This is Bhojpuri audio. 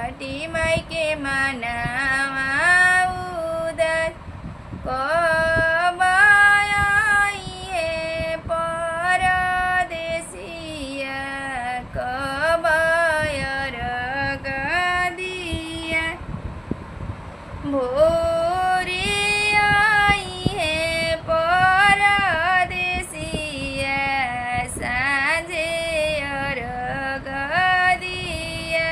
छठी माई के मनावा उदास कब आइए परदेसिया कब अर्घ दिया भोरे आइए परदेसिया साँझे अर्घ दिया